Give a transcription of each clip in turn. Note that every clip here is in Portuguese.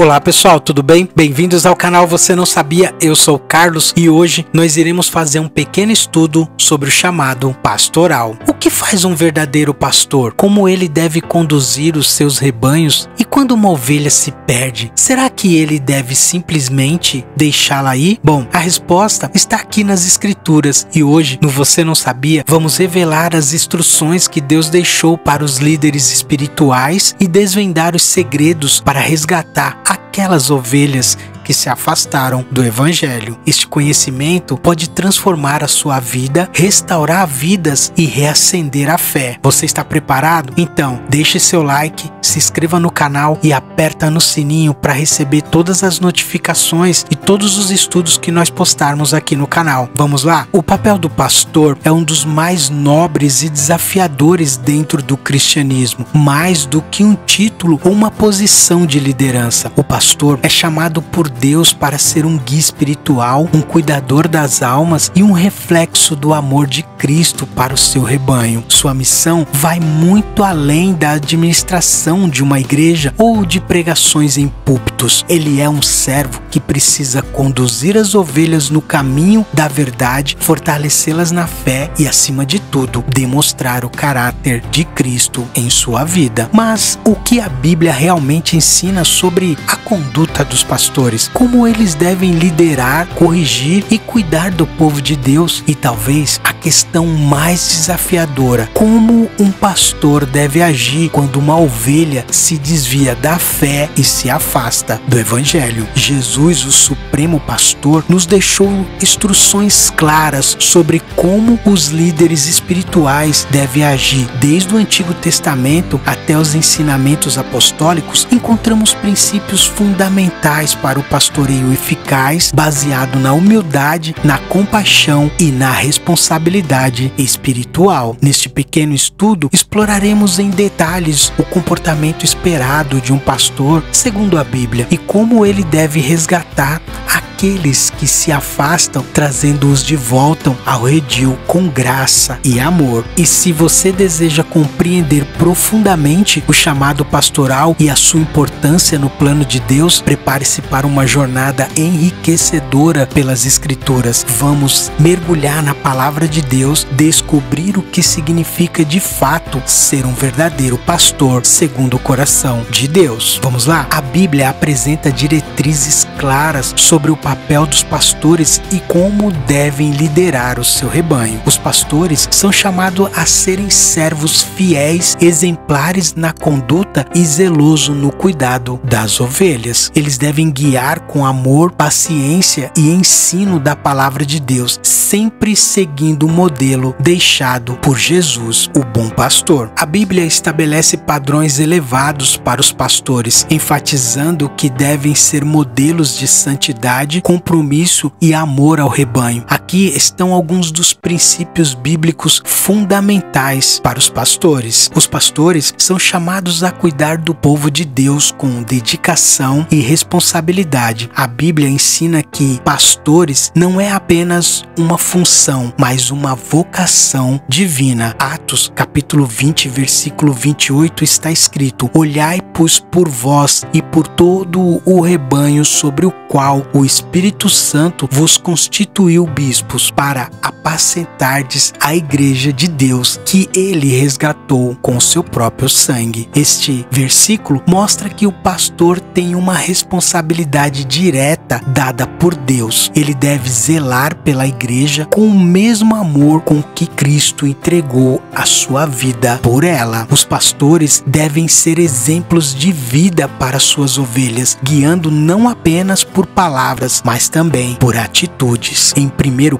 Olá pessoal, tudo bem? Bem-vindos ao canal Você Não Sabia? Eu sou o Carlos e hoje nós iremos fazer um pequeno estudo sobre o chamado pastoral. O que faz um verdadeiro pastor? Como ele deve conduzir os seus rebanhos? E quando uma ovelha se perde, será que ele deve simplesmente deixá-la ir? Bom, a resposta está aqui nas escrituras e hoje no Você Não Sabia vamos revelar as instruções que Deus deixou para os líderes espirituais e desvendar os segredos para resgatar aquelas ovelhas que se afastaram do Evangelho. Este conhecimento pode transformar a sua vida, restaurar vidas e reacender a fé. Você está preparado? Então, deixe seu like, se inscreva no canal e aperta no sininho para receber todas as notificações e todos os estudos que nós postarmos aqui no canal. Vamos lá? O papel do pastor é um dos mais nobres e desafiadores dentro do cristianismo, mais do que um título ou uma posição de liderança. O pastor é chamado por Deus para ser um guia espiritual, um cuidador das almas e um reflexo do amor de Cristo para o seu rebanho. Sua missão vai muito além da administração de uma igreja ou de pregações em púlpitos. Ele é um servo que precisa conduzir as ovelhas no caminho da verdade, fortalecê-las na fé e, acima de tudo, demonstrar o caráter de Cristo em sua vida. Mas o que a Bíblia realmente ensina sobre a conduta dos pastores? Como eles devem liderar, corrigir e cuidar do povo de Deus? E talvez a questão mais desafiadora: como um pastor deve agir quando uma ovelha se desvia da fé e se afasta do Evangelho? Jesus, o Supremo Pastor, nos deixou instruções claras sobre como os líderes espirituais devem agir. Desde o Antigo Testamento até os ensinamentos apostólicos, encontramos princípios fundamentais para o pastoreio eficaz, baseado na humildade, na compaixão e na responsabilidade espiritual. Neste pequeno estudo, exploraremos em detalhes o comportamento esperado de um pastor segundo a Bíblia e como ele deve resgatar aqueles que se afastam, trazendo-os de volta ao redil com graça e amor. E se você deseja compreender profundamente o chamado pastoral e a sua importância no plano de Deus, prepare-se para uma jornada enriquecedora pelas Escrituras. Vamos mergulhar na palavra de Deus, descobrir o que significa de fato ser um verdadeiro pastor segundo o coração de Deus. Vamos lá? A Bíblia apresenta diretrizes claras sobre o papel dos pastores e como devem liderar o seu rebanho. Os pastores são chamados a serem servos fiéis, exemplares na conduta e zelosos no cuidado das ovelhas. Eles devem guiar com amor, paciência e ensino da palavra de Deus, sempre seguindo o modelo deixado por Jesus, o bom pastor. A Bíblia estabelece padrões elevados para os pastores, enfatizando que devem ser modelos de santidade, compromisso e amor ao rebanho. Aqui estão alguns dos princípios bíblicos fundamentais para os pastores. Os pastores são chamados a cuidar do povo de Deus com dedicação e responsabilidade. A Bíblia ensina que pastores não é apenas uma função, mas uma vocação divina. Atos capítulo 20, versículo 28 está escrito: olhai, pois, por vós e por todo o rebanho sobre o qual o Espírito Santo vos constituiu bispos, para apacentardes a igreja de Deus, que ele resgatou com seu próprio sangue. Este versículo mostra que o pastor tem uma responsabilidade direta dada por Deus. Ele deve zelar pela igreja com o mesmo amor com que Cristo entregou a sua vida por ela. Os pastores devem ser exemplos de vida para suas ovelhas, guiando não apenas por palavras, mas também por atitudes. Em 1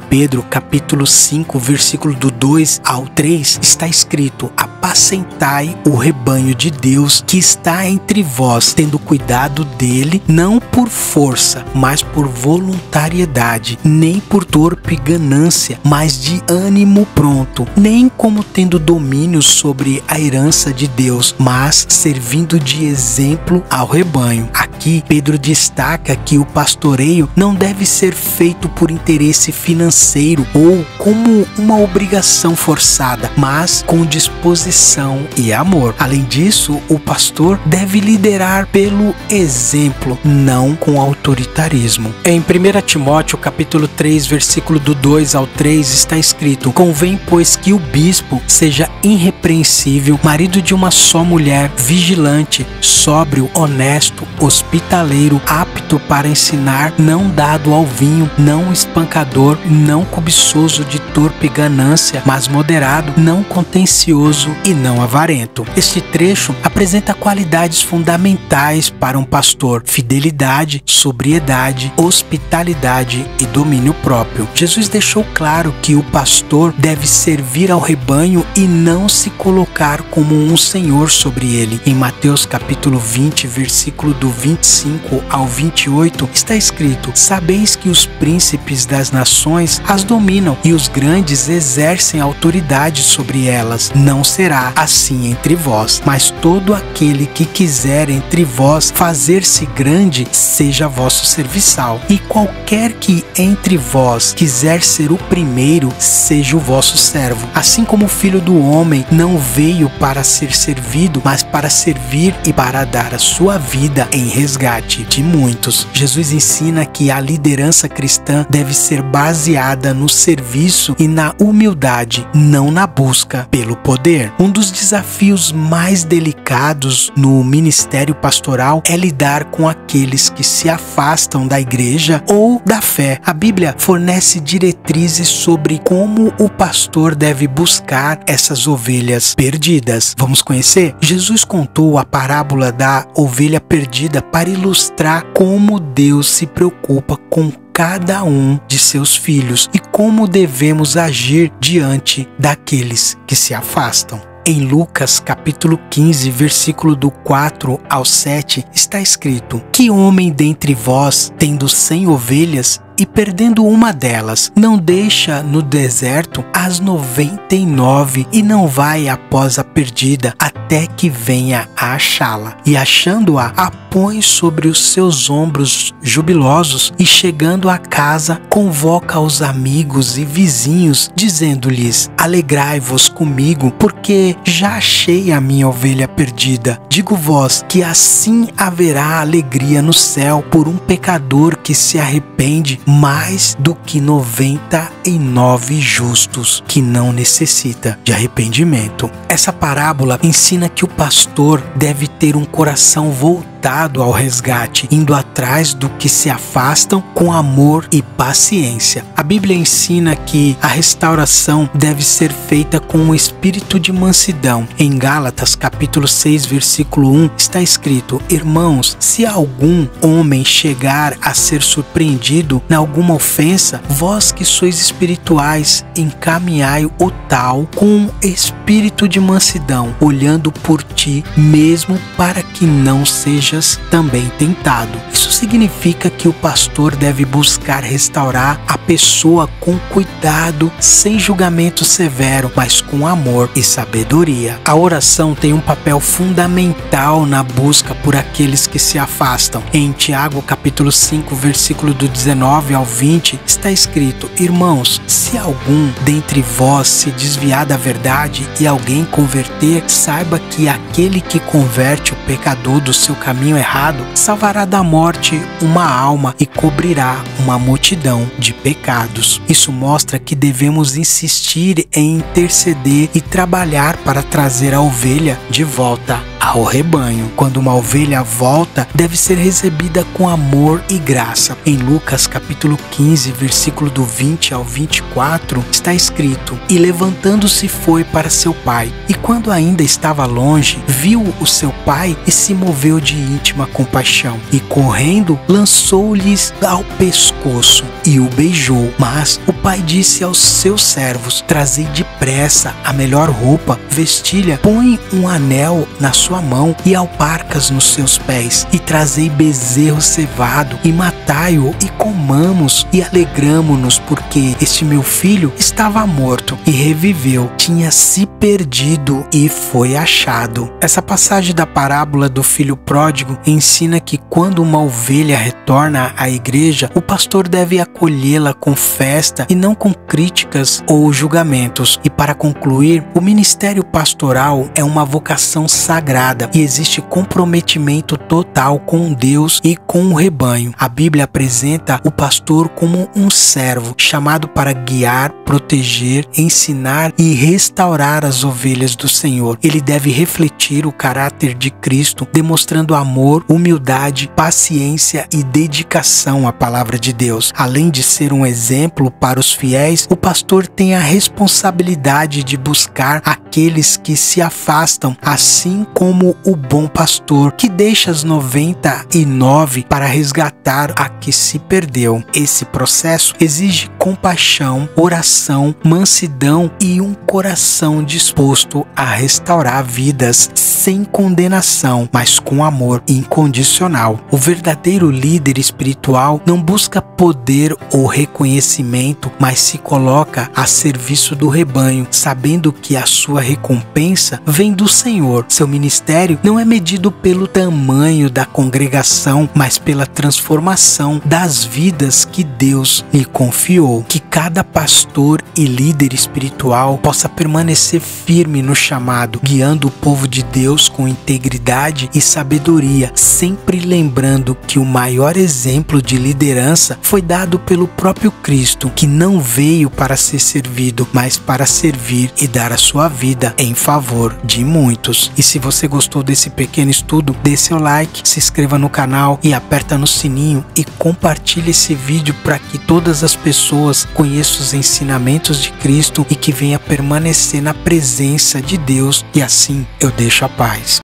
Pedro capítulo 5, versículo do 2 ao 3 está escrito: apacentai o rebanho de Deus que está entre vós, tendo cuidado dele, não por força, mas por voluntariedade, nem por torpe ganância, mas de ânimo pronto, nem como tendo domínio sobre a herança de Deus, mas servindo de exemplo ao rebanho. Aqui Pedro destaca que o pastoreio não deve ser feito por interesse financeiro ou como uma obrigação forçada, mas com disposição e amor. Além disso, o pastor deve liderar pelo exemplo, não com autoritarismo. Em 1 Timóteo capítulo 3, versículo do 2 ao 3 está escrito: convém, pois, que o bispo seja irrepreensível, marido de uma só mulher, vigilante, sóbrio, honesto, hospitaleiro, apto para ensinar, não dado ao vinho, não espancador, não cobiçoso de torpe ganância, mas moderado, não contencioso e não avarento. Este trecho apresenta qualidades fundamentais para um pastor: fidelidade, sobriedade, hospitalidade e domínio próprio. Jesus deixou claro que o pastor deve servir ao rebanho e não se colocar como um senhor sobre ele. Em Mateus capítulo 20, versículo do 25 ao 28, está escrito: sabeis que os príncipes das nações as dominam e os grandes exercem autoridade sobre elas. Não será assim entre vós, mas todo aquele que quiser entre vós fazer-se grande, seja vosso serviçal. E qualquer que entre vós quiser ser o primeiro, seja o vosso servo. Assim como o Filho do Homem não veio para ser servido, mas para servir e para dar a sua vida em resgate de muitos. Jesus ensina que a liderança cristã deve ser baseada no serviço e na humildade, não na busca pelo poder. Um dos desafios mais delicados no ministério pastoral é lidar com aqueles que se afastam da igreja ou da fé. A Bíblia fornece diretrizes sobre como o pastor deve buscar essas ovelhas perdidas. Vamos conhecer? Jesus contou a parábola da ovelha perdida para ilustrar como Deus se preocupa com cada um de seus filhos e como devemos agir diante daqueles que se afastam. Em Lucas capítulo 15, versículo do 4 ao 7, está escrito: que homem dentre vós, tendo 100 ovelhas, e perdendo uma delas, não deixa no deserto as 99 e não vai após a perdida até que venha a achá-la. E achando-a, a põe sobre os seus ombros jubilosos e chegando à casa, convoca os amigos e vizinhos, dizendo-lhes: alegrai-vos comigo, porque já achei a minha ovelha perdida. Digo-vos que assim haverá alegria no céu por um pecador que se arrepende, mais do que 99 justos que não necessita de arrependimento. Essa parábola ensina que o pastor deve ter um coração voltado ao resgate, indo atrás do que se afastam com amor e paciência. A Bíblia ensina que a restauração deve ser feita com um espírito de mansidão. Em Gálatas capítulo 6, versículo 1, está escrito: irmãos, se algum homem chegar a ser surpreendido na alguma ofensa, vós que sois espirituais, encaminhai o tal com espírito de mansidão, olhando por ti mesmo, para que não sejas também tentado. Isso significa que o pastor deve buscar restaurar a pessoa com cuidado, sem julgamento severo, mas com amor e sabedoria. A oração tem um papel fundamental na busca por aqueles que se afastam. Em Tiago capítulo 5, versículo do 19 ao 20, está escrito: irmãos, se algum dentre vós se desviar da verdade e alguém converter, saiba que aquele que converte o pecador do seu caminho errado salvará da morte uma alma e cobrirá uma multidão de pecados. Isso mostra que devemos insistir em interceder e trabalhar para trazer a ovelha de volta ao rebanho. Quando uma ovelha volta, deve ser recebida com amor e graça. Em Lucas capítulo 15, versículo do 20 ao 24, está escrito: e levantando-se foi para seu pai, e quando ainda estava longe, viu o seu pai e se moveu de íntima compaixão, e correndo lançou-lhes ao pescoço e o beijou. Mas o pai disse aos seus servos: trazei depressa a melhor roupa, vestilha, põe um anel na sua sua mão, e alparcas nos seus pés, e trazei bezerro cevado, e matai-o, e comamos, e alegramo-nos, porque este meu filho estava morto, e reviveu, tinha se perdido, e foi achado. Essa passagem da parábola do filho pródigo ensina que quando uma ovelha retorna à igreja, o pastor deve acolhê-la com festa e não com críticas ou julgamentos. E para concluir, o ministério pastoral é uma vocação sagrada e existe comprometimento total com Deus e com o rebanho. A Bíblia apresenta o pastor como um servo, chamado para guiar, proteger, ensinar e restaurar as ovelhas do Senhor. Ele deve refletir o caráter de Cristo, demonstrando amor, humildade, paciência e dedicação à palavra de Deus. Além de ser um exemplo para os fiéis, o pastor tem a responsabilidade de buscar aqueles que se afastam, assim como o bom pastor que deixa as 99 para resgatar a que se perdeu. Esse processo exige compaixão, oração, mansidão e um coração disposto a restaurar vidas sem condenação, mas com amor incondicional. O verdadeiro líder espiritual não busca poder ou reconhecimento, mas se coloca a serviço do rebanho, sabendo que a sua recompensa vem do Senhor. Seu ministério não é medido pelo tamanho da congregação, mas pela transformação das vidas que Deus lhe confiou. Que cada pastor e líder espiritual possa permanecer firme no chamado, guiando o povo de Deus com integridade e sabedoria, sempre lembrando que o maior exemplo de liderança foi dado pelo próprio Cristo, que não veio para ser servido, mas para servir e dar a sua vida em favor de muitos. E se você gostou desse pequeno estudo, dê seu like, se inscreva no canal e aperta no sininho e compartilhe esse vídeo para que todas as pessoas conheçam os ensinamentos de Cristo e que venha permanecer na presença de Deus, e assim eu deixo a paz.